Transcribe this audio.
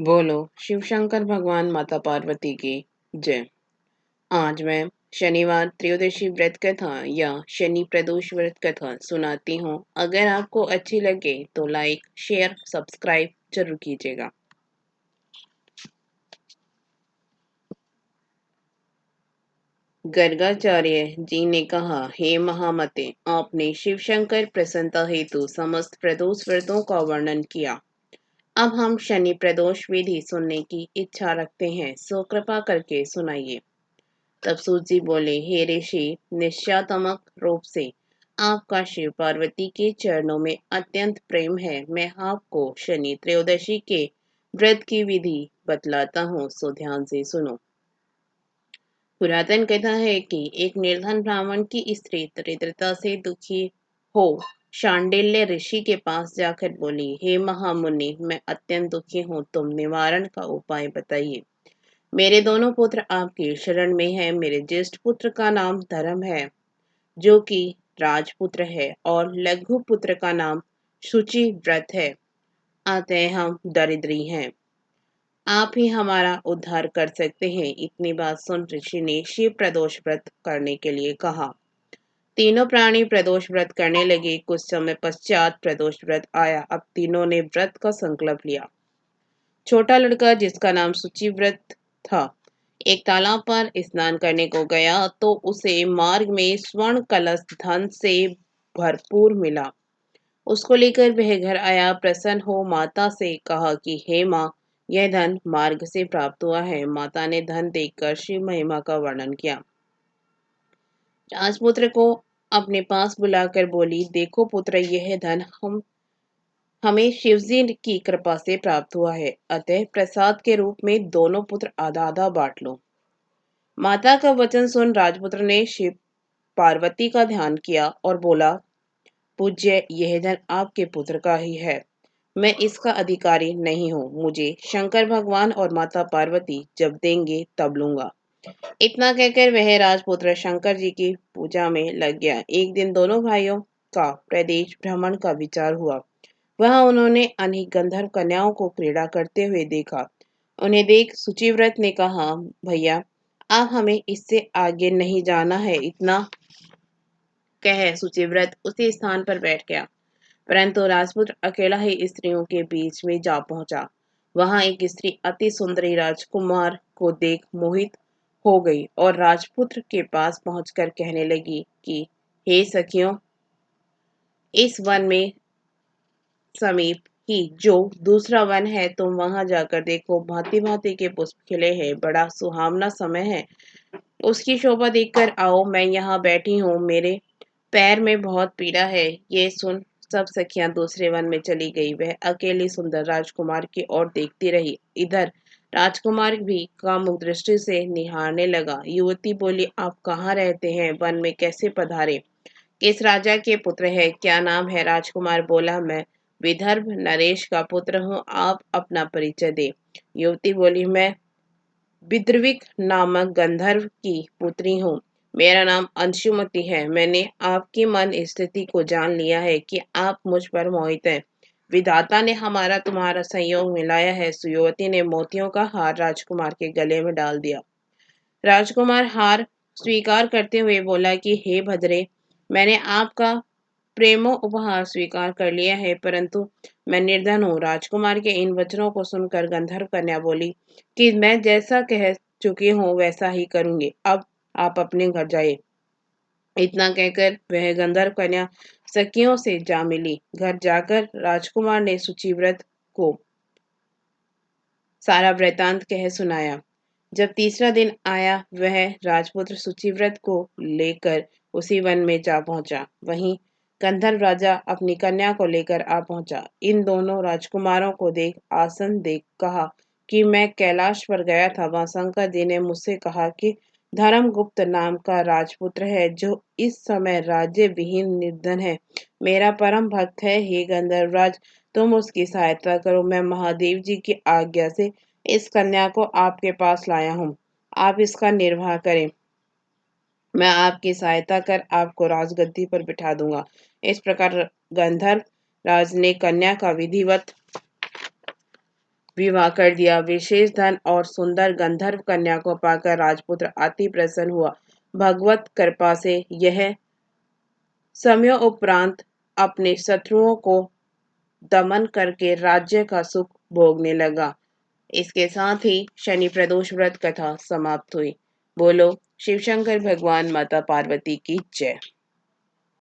बोलो शिव शंकर भगवान माता पार्वती की जय। आज मैं शनिवार त्रयोदशी व्रत कथा या शनि प्रदोष व्रत कथा सुनाती हूँ। अगर आपको अच्छी लगे तो लाइक शेयर सब्सक्राइब जरूर कीजिएगा। गर्गाचार्य जी ने कहा, हे महामते, आपने शिव शंकर प्रसन्नता हेतु समस्त प्रदोष व्रतों का वर्णन किया। अब हम शनि प्रदोष विधि सुनने की इच्छा रखते हैं, सो कृपा करके सुनाइए। तब सूत जी बोले, हे ऋषि, निश्चयात्मक रूप से आपका शिव पार्वती के चरणों में अत्यंत प्रेम है। मैं आपको शनि त्रयोदशी के व्रत की विधि बतलाता हूँ, सो ध्यान से सुनो। पुरातन कथा है कि एक निर्धन ब्राह्मण की स्त्री दरिद्रता से दुखी हो शांडिल्य ऋषि के पास जाकर बोली, हे महामुनि, मैं अत्यंत दुखी हूँ, तुम निवारण का उपाय बताइए। मेरे दोनों पुत्र आपकी शरण में हैं। मेरे ज्येष्ठ पुत्र का नाम धर्म है, जो कि राजपुत्र है, और लघु पुत्र का नाम शुचि व्रत है। अतः हम दरिद्री हैं। आप ही हमारा उद्धार कर सकते हैं। इतनी बात सुन ऋषि ने शिव प्रदोष व्रत करने के लिए कहा। तीनों प्राणी प्रदोष व्रत करने लगे। कुछ समय पश्चात प्रदोष व्रत आया। अब तीनों ने व्रत का संकल्प लिया। छोटा लड़का, जिसका नाम शुचि व्रत था, एक तालाब पर स्नान करने को गया तो उसे मार्ग में स्वर्ण कलश धन से भरपूर मिला। उसको लेकर वह घर आया। प्रसन्न हो माता से कहा कि हे माँ, यह धन मार्ग से प्राप्त हुआ है। माता ने धन देखकर शिव महिमा का वर्णन किया। राजपुत्र को अपने पास बुलाकर बोली, देखो पुत्र, यह धन हमें शिवजी की कृपा से प्राप्त हुआ है। अतः प्रसाद के रूप में दोनों पुत्र आधा आधा बांट लो। माता का वचन सुन राजपुत्र ने शिव पार्वती का ध्यान किया और बोला, पूज्य, यह धन आपके पुत्र का ही है। मैं इसका अधिकारी नहीं हूँ। मुझे शंकर भगवान और माता पार्वती जब देंगे तब लूंगा। इतना कहकर वह राजपुत्र शंकर जी की पूजा में लग गया। एक दिन दोनों भाइयों का प्रदेश भ्रमण का विचार हुआ। वहां उन्होंने अनेक गंधर्व कन्याओं को क्रीड़ा करते हुए देखा। उन्हें देख सुचिव्रत ने कहा, भैया, आप हमें इससे आगे नहीं जाना है। इतना कह सुचिव्रत उसी स्थान पर बैठ गया। परंतु राजपुत्र अकेला ही स्त्रियों के बीच में जा पहुंचा। वहां एक स्त्री अति सुंदरी राजकुमार को देख मोहित हो गई और राजपुत्र के पास पहुंचकर कहने लगी कि हे सखियों, इस वन में समीप ही जो दूसरा वन है, तुम वहां जाकर देखो। भांति भांति के पुष्प खिले हैं। बड़ा सुहावना समय है। उसकी शोभा देखकर आओ। मैं यहाँ बैठी हूँ। मेरे पैर में बहुत पीड़ा है। ये सुन सब सखियां दूसरे वन में चली गई। वह अकेली सुंदर राजकुमार की ओर देखती रही। इधर राजकुमार भी कामुक दृष्टि से निहारने लगा। युवती बोली, आप कहाँ रहते हैं? वन में कैसे पधारे? किस राजा के पुत्र है? क्या नाम है? राजकुमार बोला, मैं विदर्भ नरेश का पुत्र हूँ। आप अपना परिचय दे। युवती बोली, मैं विद्रविक नामक गंधर्व की पुत्री हूँ। मेरा नाम अंशुमति है। मैंने आपकी मन स्थिति को जान लिया है कि आप मुझ पर मोहित हैं। विधाता ने हमारा तुम्हारा संयोग मिलाया है। सुयोवती ने मोतियों का हार राजकुमार के गले में डाल दिया। राजकुमार हार स्वीकार करते हुए बोला कि हे भद्रे, मैंने आपका प्रेमो उपहार स्वीकार कर लिया है, परंतु मैं निर्धन हूँ। राजकुमार के इन वचनों को सुनकर गंधर्व कन्या बोली कि मैं जैसा कह चुकी हूँ वैसा ही करूंगी। अब आप अपने घर जाइए। इतना कहकर वह गंधर्व कन्या सखियों से जा मिली। घर जाकर राजकुमार ने सुचिव्रत को सारा वृतांत कह सुनाया। जब तीसरा दिन आया, वह राजपुत्र सुचिव्रत को लेकर उसी वन में जा पहुंचा। वहीं गंधर्व राजा अपनी कन्या को लेकर आ पहुंचा। इन दोनों राजकुमारों को देख आसन देख कहा कि मैं कैलाश पर गया था। वहां शंकर जी ने मुझसे कहा कि धर्मगुप्त नाम का राजपुत्र है, जो इस समय राज्य विहीन निर्धन है। मेरा परम भक्त है। हे गंधर्वराज, तुम उसकी सहायता करो। मैं महादेव जी की आज्ञा से इस कन्या को आपके पास लाया हूँ। आप इसका निर्वाह करें। मैं आपकी सहायता कर आपको राजगद्दी पर बिठा दूंगा। इस प्रकार गंधर्व राज ने कन्या का विधिवत विवाह कर दिया। विशेष धन और सुंदर गंधर्व कन्या को पाकर राजपुत्र अति प्रसन्न हुआ। भगवत कृपा से यह समय उपरांत अपने शत्रुओं को दमन करके राज्य का सुख भोगने लगा। इसके साथ ही शनि प्रदोष व्रत कथा समाप्त हुई। बोलो शिव शंकर भगवान माता पार्वती की जय।